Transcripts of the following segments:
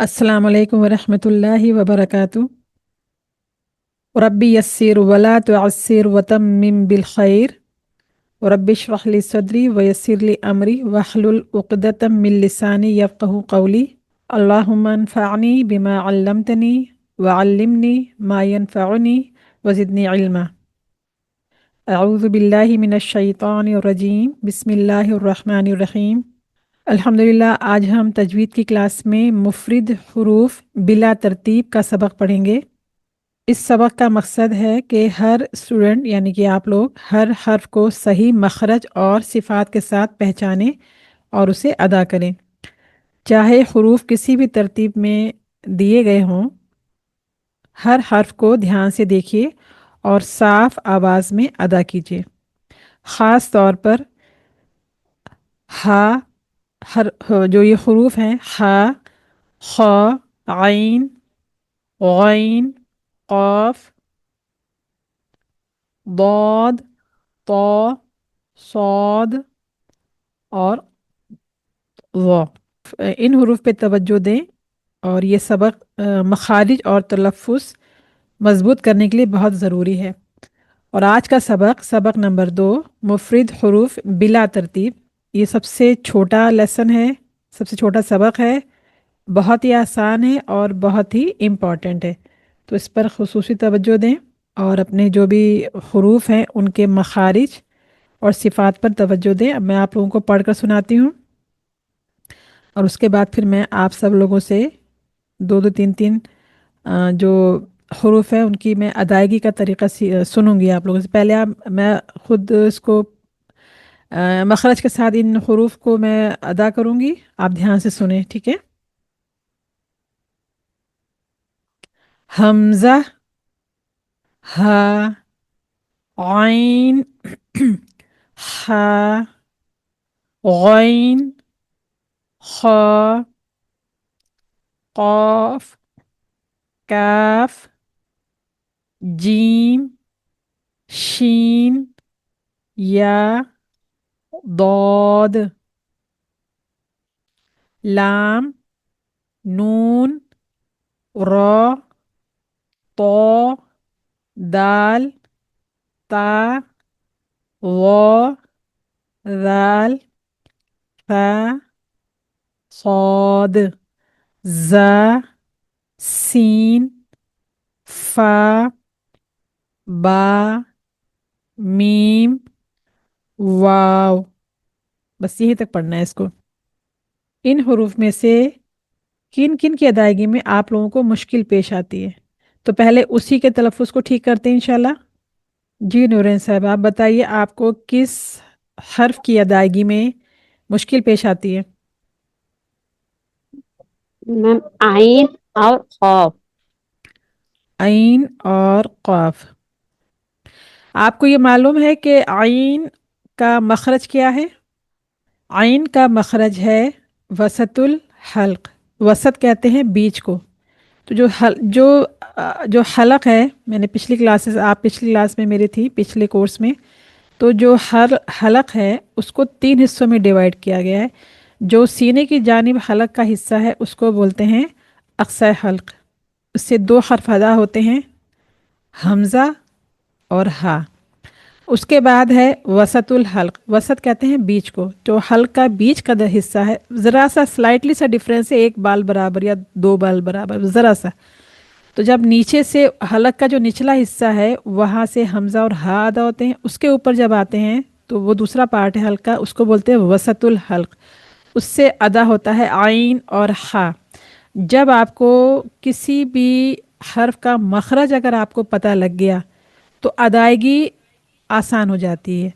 अस्सलाम वालेकुम वरहमतुल्लाहि वबरकातुह। रब्बी यस्सिर वला तुअस्सिर वतम्मिम बिल खैर। रब्बी इश्रह ली सदरी वयस्सिर ली अमरी वहलुल उक़दतम मिन लिसानी यफ़क़हू क़ौली। अल्लाहुम्मा अन्फ़अनी बिमा अल्लमतनी वअल्लिमनी मा यनफ़अनी वज़िदनी इल्मा। अऊज़ु बिल्लाहि मिनश शैतानिर रजीम। बिस्मिल्लाहिर रहमानिर रहीम। अल्हम्दुलिल्लाह, आज हम तजवीद की क्लास में मुफरिद हुरूफ बिला तरतीब का सबक पढ़ेंगे। इस सबक का मकसद है कि हर स्टूडेंट यानी कि आप लोग हर हर्फ को सही मखरज और सिफ़ात के साथ पहचानें और उसे अदा करें। चाहे हुरूफ किसी भी तरतीब में दिए गए हों, हर हर्फ को ध्यान से देखिए और साफ आवाज़ में अदा कीजिए। ख़ास तौर पर हा, जो ये हुरूफ हैं हा, ख, आइन, गैन, क़ाफ, दौद, तो, सौद और व। इन हुरूफ पे तवज्जो दें और ये सबक मखारिज और तलफ़्फ़ुज़ मज़बूत करने के लिए बहुत ज़रूरी है। और आज का सबक नंबर 2, मुफरिद हुरूफ बिला तरतीब। ये सबसे छोटा लेसन है, सबसे छोटा सबक है, बहुत ही आसान है और बहुत ही इम्पॉर्टेंट है। तो इस पर खुसूसी तवज्जो दें और अपने जो भी हुरूफ हैं उनके मखारिज और सिफ़ात पर तवज्जो दें। अब मैं आप लोगों को पढ़कर सुनाती हूँ और उसके बाद फिर मैं आप सब लोगों से दो दो तीन तीन जो हुरूफ है उनकी मैं अदायगी का तरीक़ा सुनूंगी आप लोगों से। पहले मैं ख़ुद इसको मखरज के साथ इन हुरूफ को मैं अदा करूंगी, आप ध्यान से सुने, ठीक है। हमज़ा, हा, आइन, हा, गैन, ख, क़ाफ, काफ, जीम, शीन, या, दौद, लाम, नून, र, तो, दाल, ता, व, दाल, फा, सौद, ज़ा, सीन, फा, बा, मीम, वाव। बस यहीं तक पढ़ना है इसको। इन हुरूफ में से किन किन की अदायगी में आप लोगों को मुश्किल पेश आती है, तो पहले उसी के तलफ़्फ़ुज़ को ठीक करते हैं इंशाल्लाह। जी नूरन साहब, आप बताइए आपको किस हर्फ की अदायगी में मुश्किल पेश आती है? मैम आइन और खौफ। आइन और क़ाफ। आपको ये मालूम है कि आइन का मखरज क्या है? आइन का मखरज है वसतुल हल्क। वसत कहते हैं बीच को। तो जो हलक है, मैंने पिछली क्लासेस, आप पिछली क्लास में मेरी थी पिछले कोर्स में, तो जो हर हलक है उसको 3 हिस्सों में डिवाइड किया गया है। जो सीने की जानिब हलक का हिस्सा है उसको बोलते हैं अक्सा हल्क। उससे 2 हर्फ अदा होते हैं, हमज़ा और हा। उसके बाद है वसतुल हल्क। वसत कहते हैं बीच को, जो हल्क का बीच का हिस्सा है, ज़रा सा स्लाइटली सा डिफरेंस है, 1 बाल बराबर या 2 बाल बराबर, ज़रा सा। तो जब नीचे से हलक का जो निचला हिस्सा है वहाँ से हमज़ा और हा अदा होते हैं, उसके ऊपर जब आते हैं तो वो दूसरा पार्ट है हल्का, उसको बोलते हैं वसतुल हल्क। उससे अदा होता है आइन और हा। जब आपको किसी भी हर्फ का मखरज अगर आपको पता लग गया तो अदायगी आसान हो जाती है।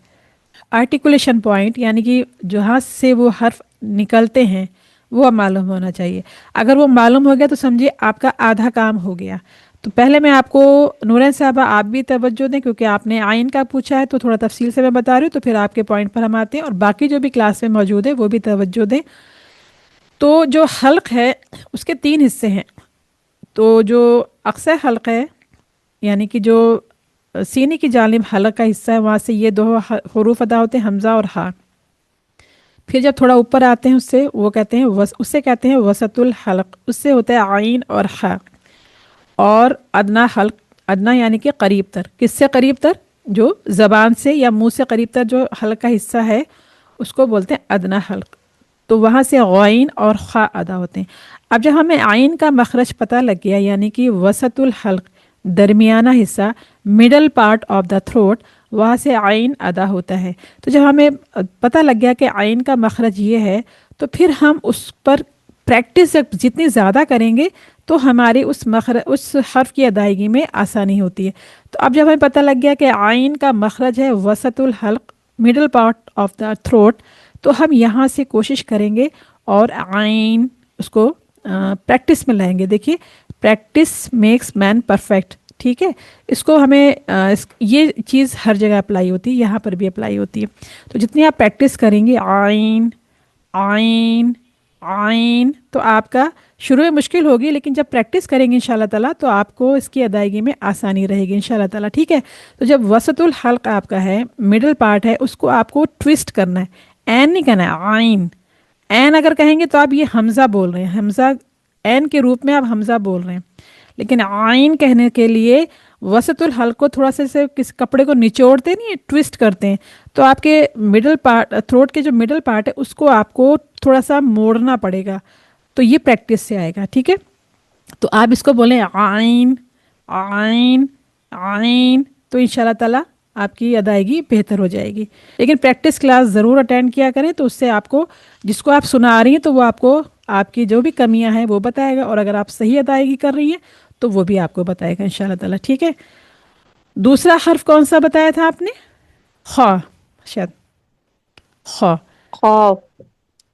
आर्टिकुलेशन पॉइंट यानी कि जहाँ से वो हर्फ निकलते हैं वो मालूम होना चाहिए। अगर वो मालूम हो गया तो समझिए आपका आधा काम हो गया। तो पहले मैं आपको, नूरन साहबा आप भी तवज्जो दें क्योंकि आपने आइन का पूछा है तो थोड़ा तफसील से मैं बता रही हूँ, तो फिर आपके पॉइंट पर हम आते हैं और बाकी जो भी क्लास में मौजूद है वो भी तवज्जो दें। तो जो हल्क है उसके 3 हिस्से हैं। तो जो अक्सर हल्क है यानी कि जो सीने की जानिब हलक का हिस्सा है, वहाँ से ये 2 हुरूफ अदा होते हैं, हमज़ा और हा। फिर जब थोड़ा ऊपर आते हैं उससे, वो कहते हैं उससे कहते हैं वसतुल हल्क, उससे होता है आइन और हा। और अदना हल्क, अदना यानी कि करीब तर, किससे करीब तर, जो ज़बान से या मुंह से करीब तर जो हल्क का हिस्सा है उसको बोलते हैं अदना हल्क। तो वहाँ से गैन और खा अदा होते हैं। अब जब हमें आइन का मखरज पता लग गया, यानी कि वसतुल हल्क, दरमियाना हिस्सा, middle part of the throat, वहाँ से आइन अदा होता है। तो जब हमें पता लग गया कि आइन का मखरज ये है, तो फिर हम उस पर प्रैक्टिस जितनी ज़्यादा करेंगे तो हमारी उस हर्फ की अदायगी में आसानी होती है। तो अब जब हमें पता लग गया कि आइन का मखरज है वसतुल हल्क, middle part of the throat, तो हम यहाँ से कोशिश करेंगे और आइन उसको प्रैक्टिस में लाएंगे। देखिए, प्रैक्टिस मेक्स मैन परफेक्ट, ठीक है। इसको हमें ये चीज़ हर जगह अप्लाई होती है, यहाँ पर भी अप्लाई होती है। तो जितनी आप प्रैक्टिस करेंगे आइन आइन आइन, तो आपका शुरू में मुश्किल होगी, लेकिन जब प्रैक्टिस करेंगे इंशाल्लाह ताला तो आपको इसकी अदायगी में आसानी रहेगी इंशाल्लाह ताला, ठीक है। तो जब वसतुल हल्क आपका है, मिडिल पार्ट है, उसको आपको ट्विस्ट करना है, एन नहीं कहना है, आइन। एन अगर कहेंगे तो आप ये हमज़ा बोल रहे हैं, हमज़ा एन के रूप में आप हमज़ा बोल रहे हैं। लेकिन आइन कहने के लिए वसतुल हल्क को थोड़ा सा से किस कपड़े को निचोड़ते नहीं है, ट्विस्ट करते हैं, तो आपके मिडल पार्ट, थ्रोट के जो मिडल पार्ट है उसको आपको थोड़ा सा मोड़ना पड़ेगा। तो ये प्रैक्टिस से आएगा, ठीक है। तो आप इसको बोलें आइन आइन आइन, तो इंशाल्लाह ताला आपकी अदायगी बेहतर हो जाएगी। लेकिन प्रैक्टिस क्लास ज़रूर अटेंड किया करें, तो उससे आपको, जिसको आप सुना रही हैं तो वो आपको आपकी जो भी कमियां हैं वो बताएगा, और अगर आप सही अदायगी कर रही हैं तो वो भी आपको बताएगा इंशाल्लाह ताला, ठीक है। दूसरा हर्फ कौन सा बताया था आपने? खा, शायद खा। खौफ।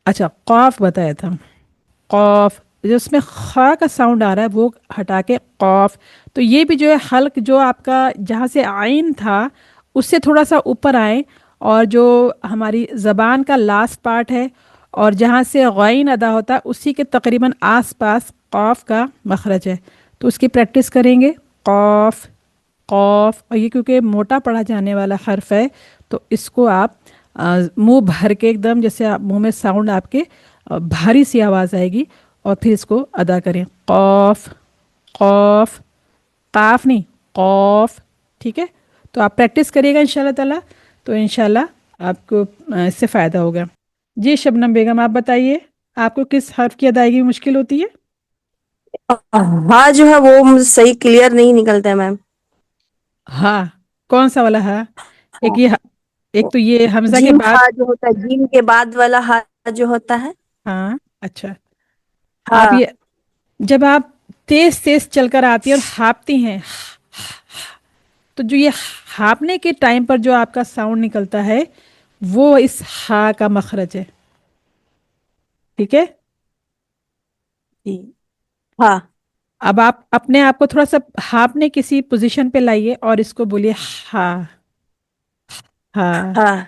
अच्छा, कॉफ बताया था। कॉफ, जो उसमें खा का साउंड आ रहा है वो हटा के कॉफ। तो ये भी जो है हल्क, जो आपका जहाँ से आइन था उससे थोड़ा सा ऊपर आए, और जो हमारी ज़बान का लास्ट पार्ट है और जहाँ से गैन अदा होता है उसी के तकरीबन आसपास कॉफ का मखरज है। तो उसकी प्रैक्टिस करेंगे, कॉफ कॉफ। और ये क्योंकि मोटा पढ़ा जाने वाला हर्फ है, तो इसको आप मुंह भर के एकदम, जैसे मुंह में साउंड आपके भारी सी आवाज़ आएगी, और फिर इसको अदा करें, कॉफ कॉफ, काफ नहीं, कॉफ, ठीक है। तो आप प्रैक्टिस करिएगा इंशाल्लाह ताला, तो इंशाल्लाह आपको इससे फ़ायदा होगा। जी शबनम बेगम, आप बताइए, आपको किस हर्फ की अदायगी में मुश्किल होती है? हाँ जो है वो मुझे सही क्लियर नहीं निकलता है मैम। हाँ, कौन सा वाला हा? एक ये एक तो ये हमज़ा के जीम बाद। हा जो होता है, जीम के बाद वाला हा जो होता है। हाँ, अच्छा। आप हाँ। ये, जब आप तेज तेज चलकर आती हैं और हाँपती हैं, तो जो ये हाँपने के टाइम पर जो आपका साउंड निकलता है वो इस हा का मखरज है, ठीक है। जी। हाँ। अब आप अपने आप को थोड़ा सा हाँपने किसी पोजीशन पे लाइए और इसको बोलिए हा, हा। हाँ।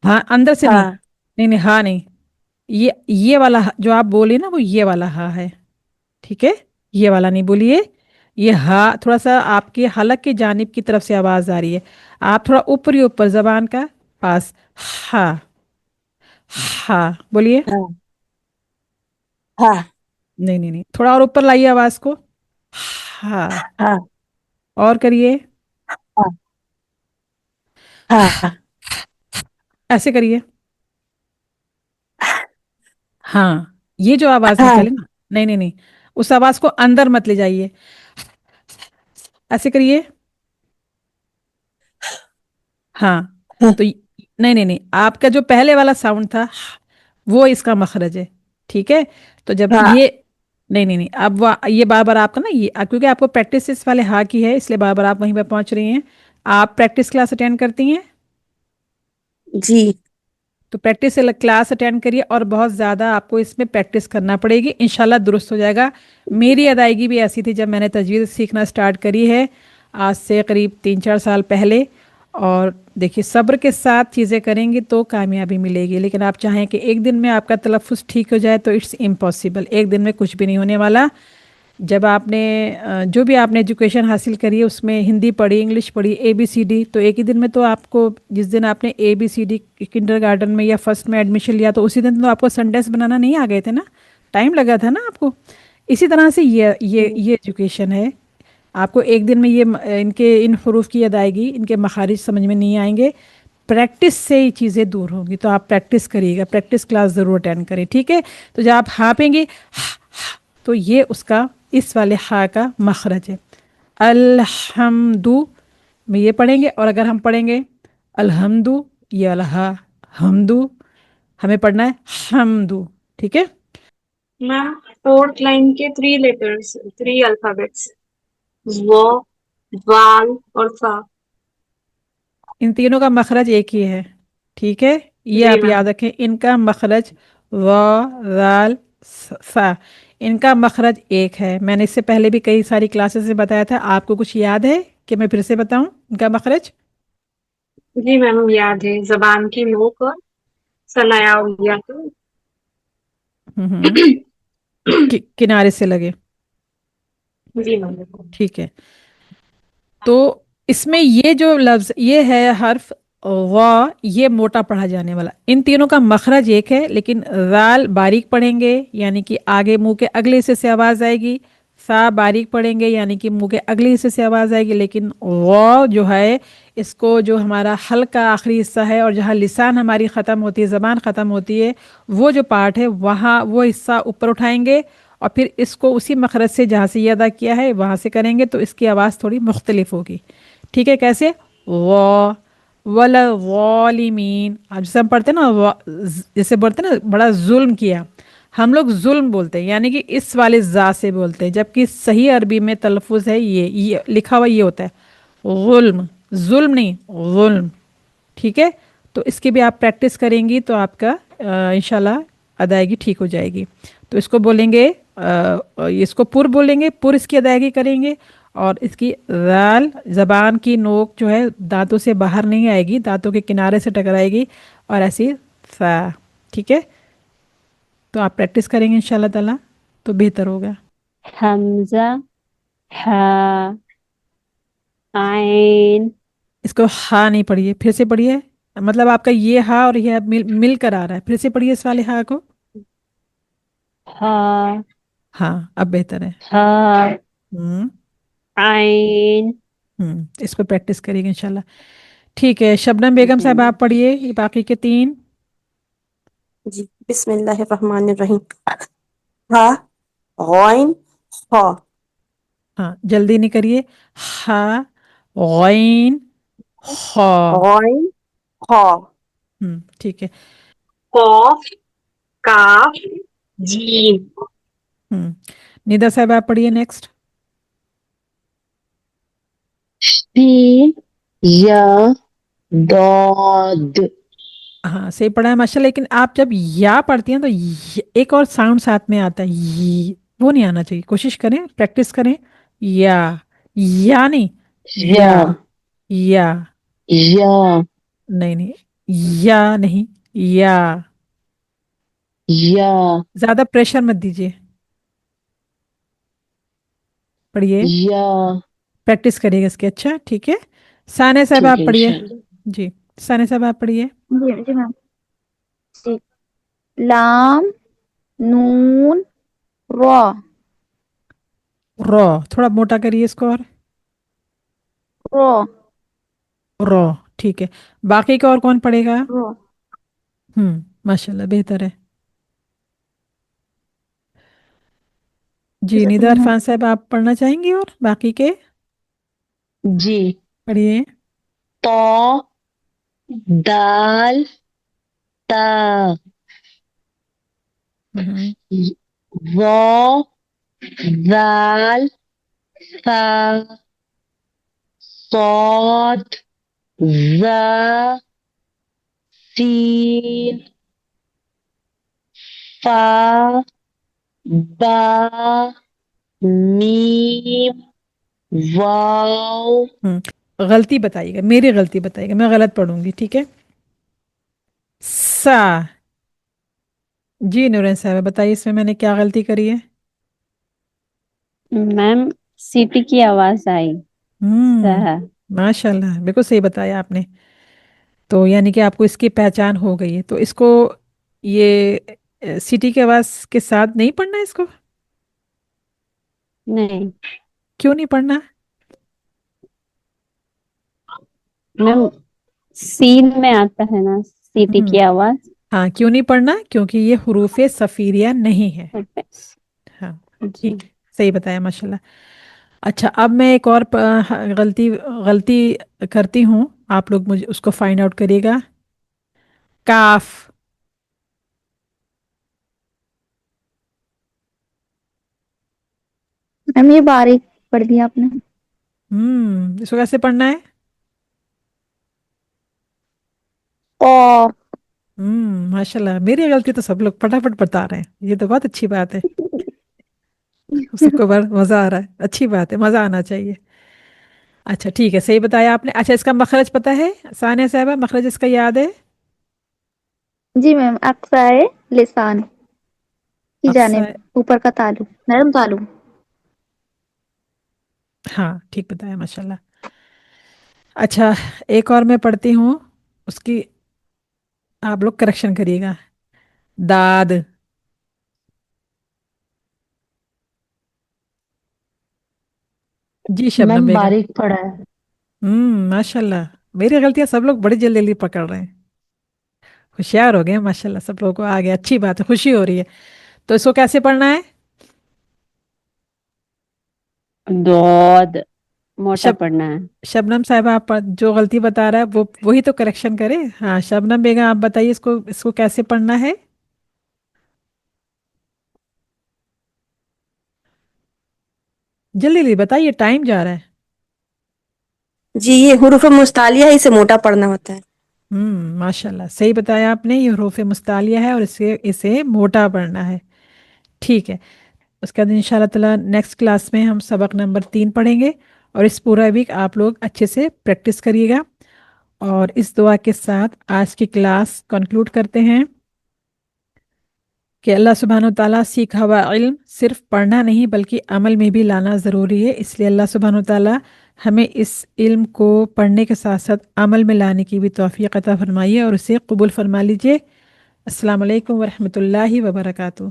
हाँ, अंदर से नहीं, हाँ। नहीं नहीं, हा नहीं, ये वाला जो आप बोले ना वो ये वाला हा है, ठीक है। ये वाला नहीं बोलिए, ये हा थोड़ा सा आपके हलक के जानिब की तरफ से आवाज आ रही है, आप थोड़ा ऊपरी ऊपर जबान का पास, हा, हा बोलिए। हाँ। हाँ। नहीं नहीं नहीं, थोड़ा और ऊपर लाइए आवाज को, हा। हाँ। और करिए, हाँ। हाँ। ऐसे करिए, हाँ। ये जो आवाज हाँ। निकले ना, नहीं नहीं नहीं, उस आवाज को अंदर मत ले जाइए, ऐसे करिए, हाँ। तो नहीं नहीं नहीं, आपका जो पहले वाला साउंड था वो इसका मखरज है, ठीक है। तो जब हाँ। ये, नहीं नहीं नहीं, अब ये बार बार आपका ना ये, क्योंकि आपको प्रैक्टिस इस वाले हा की है इसलिए बार बार आप वहीं पर पहुंच रही हैं। आप प्रैक्टिस क्लास अटेंड करती हैं? जी। तो प्रैक्टिस क्लास अटेंड करिए, और बहुत ज़्यादा आपको इसमें प्रैक्टिस करना पड़ेगी, इंशाल्लाह दुरुस्त हो जाएगा। मेरी अदायगी भी ऐसी थी जब मैंने तजवीज़ सीखना स्टार्ट करी है, आज से करीब 3-4 साल पहले। और देखिए, सब्र के साथ चीज़ें करेंगी तो कामयाबी मिलेगी, लेकिन आप चाहें कि एक दिन में आपका तलफ़ुज़ ठीक हो जाए तो इट्स इम्पॉसिबल, एक दिन में कुछ भी नहीं होने वाला। जब आपने जो भी आपने एजुकेशन हासिल करी है उसमें हिंदी पढ़ी, इंग्लिश पढ़ी, ए बी सी डी, तो एक ही दिन में तो आपको, जिस दिन आपने A B C D kindergarten में या फर्स्ट में एडमिशन लिया तो उसी दिन तो आपको संडेस बनाना नहीं आ गए थे ना, टाइम लगा था ना आपको। इसी तरह से ये एजुकेशन है। आपको एक दिन में इनके इन हरूफ की अदायगी, इनके मखारिज समझ में नहीं आएंगे, प्रैक्टिस से ही चीज़ें दूर होंगी। तो आप प्रैक्टिस करिएगा, प्रैक्टिस क्लास ज़रूर अटेंड करें, ठीक है। तो जब आप हाँपेंगे तो ये उसका इस वाले हा का मखरज है। अल्हम्दु में ये पढ़ेंगे, और अगर हम पढ़ेंगे अल्हम्दु, ये अलहा हमदु, हमें पढ़ना है हमदु, ठीक है। मैम, फोर्थ लाइन के 3 लेटर्स, 3 अल्फाबेट्स, वो, वाल और फा। इन तीनों का मखरज एक ही है, ठीक है। ये जी आप मैम। याद रखें, इनका मखरज व राल सा, इनका मखरज एक है। मैंने इससे पहले भी कई सारी क्लासेस में बताया था, आपको कुछ याद है कि मैं फिर से बताऊं इनका मखरज? जी मैम, याद है, जबान की नोक और सनाया उंगलियां तो। हम्म। किनारे से लगे, जी मैम। ठीक है। तो इसमें ये जो लफ्ज ये है हर्फ वा, ये मोटा पढ़ा जाने वाला। इन तीनों का मखरज एक है, लेकिन राल बारीक पढ़ेंगे, यानी कि आगे मुंह के अगले हिस्से से आवाज आएगी। सा बारीक पढ़ेंगे, यानी कि मुंह के अगले हिस्से से आवाज आएगी। लेकिन वा जो है, इसको जो हमारा हल्का आखिरी हिस्सा है और जहाँ लिसान हमारी ख़त्म होती है, ज़बान ख़त्म होती है, वो जो पार्ट है वहाँ वो हिस्सा ऊपर उठाएंगे, और फिर इसको उसी मखरज से जहाँ से ये अदा किया है वहाँ से करेंगे, तो इसकी आवाज़ थोड़ी मुख्तलिफ होगी, ठीक है। कैसे? वा वला वालिमीन। अब जैसे हम पढ़ते हैं ना जैसे बोलते हैं ना बड़ा जुल्म किया, हम लोग जुल्म बोलते हैं, यानी कि इस वाले जा से बोलते हैं, जबकि सही अरबी में तलफ़ुज़ है ये लिखा हुआ ये होता है गुल्म, जुल्म नहीं गुल्म, ठीक है। तो इसकी भी आप प्रैक्टिस करेंगी तो आपका इंशाल्लाह अदायगी ठीक हो जाएगी। तो इसको बोलेंगे इसको पुर बोलेंगे, पुर इसकी अदायगी करेंगे, और इसकी दाल जबान की नोक जो है दांतों से बाहर नहीं आएगी, दांतों के किनारे से टकराएगी, और ऐसी सा, ठीक है। तो आप प्रैक्टिस करेंगे इंशाल्लाह ताला तो बेहतर होगा। हमजा, हा, आइन, इसको हा नहीं पढ़िए, फिर से पढ़िए। मतलब आपका ये हा और ये मिल कर आ रहा है, फिर से पढ़िए इस वाले हा को। हा, हाँ, अब बेहतर है। हा, हम्म। आइन। इस पर प्रैक्टिस करिएगा इंशाल्लाह, ठीक है। शबनम बेगम जी साहब आप पढ़िए ये बाकी के तीन। जी, बिस्मिल्लाहिर्रहमानिर्रहीम। हा, गॉइन, खा। हाँ, जल्दी नहीं करिए। हा गॉइन खा। गॉइन, खा। ठीक है। कॉफ, काफ, जीम। हम्म। निदा साहब आप पढ़िए नेक्स्ट। शीन, या, दौद। हाँ, सही पढ़ा है माशाल्लाह, लेकिन आप जब या पढ़ती हैं तो एक और साउंड साथ में आता है, वो नहीं आना चाहिए। कोशिश करें, प्रैक्टिस करें। या नहीं, या, या या, या, नहीं नहीं, या नहीं, या। या, ज्यादा प्रेशर मत दीजिए, पढ़िए, या। प्रैक्टिस करिएगा इसकी, अच्छा ठीक है। साने साहब ठीक आप है पढ़िए। इंशाल्लाह। जी, साने साहब आप पढ़िए। जी जी मैम। जी, लाम, नून, रॉ। रॉ, थोड़ा मोटा करिए इसको, और रॉ, रॉ, ठीक है। बाकी का और कौन पढ़ेगा? रॉ। माशाल्लाह बेहतर है। जी, निदा जज़ाकल्लाह मैम। इरफान साहब आप पढ़ना चाहेंगे और बाकी के? जी, पढ़िए। तो, दाल, ता, हम्म वो, दाल, सा, صاد، ذا، सीन, फा, बा, मीम, वाव। गलती बताइएगा, मेरी गलती बताइएगा, मैं गलत पढ़ूंगी, ठीक है। सा। जी नूरन साहब बताइए, इसमें मैंने क्या गलती करी है? میم سیٹی کی آواز آئی. ہوں سہ. ماشاءاللہ بالکل صحیح بتایا آپ نے. تو یعنی کہ آپ کو اس کی پہچان ہو گئی ہے. تو اس کو یہ سٹی کی آواز کے ساتھ نہیں پڑھنا ہے اس کو؟ نہیں کیوں نہیں پڑھنا؟ میم سین میں آتا ہے نا سیٹی ہوں کی آواز. ہاں کیوں نہیں پڑھنا؟ کیونکہ یہ حروف صفیریہ نہیں ہے. ہاں جی. ٹھیک صحیح بتایا ماشاءاللہ. اچھا اب میں ایک اور غلطی غلطی کرتی ہوں. آپ لوگ مجھے اس کو فائنڈ آؤٹ کریے گا. کاف. میم یہ باریک پڑھ دیا آپ نے. اس کو کیسے پڑھنا ہے؟ قاف. ماشاء اللہ میری غلطی تو سب لوگ پٹافٹ بتا رہے ہیں. یہ تو بہت اچھی بات ہے. سب کو بڑا مزہ آ رہا ہے. اچھی بات ہے, مزہ آنا چاہیے. اچھا ٹھیک ہے صحیح بتایا آپ نے. اچھا اس کا مخرج پتہ ہے ثانیہ صاحبہ؟ مخرج اس کا یاد ہے؟ جی میم اقصائے لسان کی اقصا. جانب اوپر کا تالو نرم تالو. ہاں ٹھیک بتایا ماشاء اللہ. اچھا ایک اور میں پڑھتی ہوں, اس کی آپ لوگ کریکشن کریے گا. داد. جی شبنم میم بیگم. باریک پڑا ہے. ماشاء اللہ میری غلطیاں سب لوگ بڑی جلدی جلدی پکڑ رہے ہیں. ہوشیار ہو گئے ہیں ماشاء اللہ سب لوگوں کو آ گیا. اچھی بات ہے, خوشی ہو رہی ہے. تو اس کو کیسے پڑھنا ہے؟ دود موٹا شب پڑھنا ہے. شبنم صاحبہ آپ جو غلطی بتا رہا ہے وہ وہی تو کریکشن کرے. ہاں شبنم بیگم آپ بتائیے اس کو کیسے پڑھنا ہے؟ جلدی جلدی بتائیے, ٹائم جا رہا ہے. جی یہ حروف مستعلیہ ہے, اسے موٹا پڑھنا ہوتا ہے. ماشاء اللہ صحیح بتایا آپ نے. یہ حروف مستعلیہ ہے اور اسے موٹا پڑھنا ہے. ٹھیک ہے. اس کے بعد ان شاء اللہ تعالیٰ نیکسٹ کلاس میں ہم سبق نمبر 3 پڑھیں گے. اور اس پورا ویک آپ لوگ اچھے سے پریکٹس کریے گا. اور اس دعا کے ساتھ آج کی کلاس کنکلوڈ کرتے ہیں کہ اللہ سبحانہ و تعالیٰ سیکھا ہوا علم صرف پڑھنا نہیں بلکہ عمل میں بھی لانا ضروری ہے. اس لیے اللہ سبحانہ و تعالیٰ ہمیں اس علم کو پڑھنے کے ساتھ ساتھ عمل میں لانے کی بھی توفیق عطا فرمائیے اور اسے قبول فرما لیجیے. السلام علیکم ورحمۃ اللہ وبرکاتہ.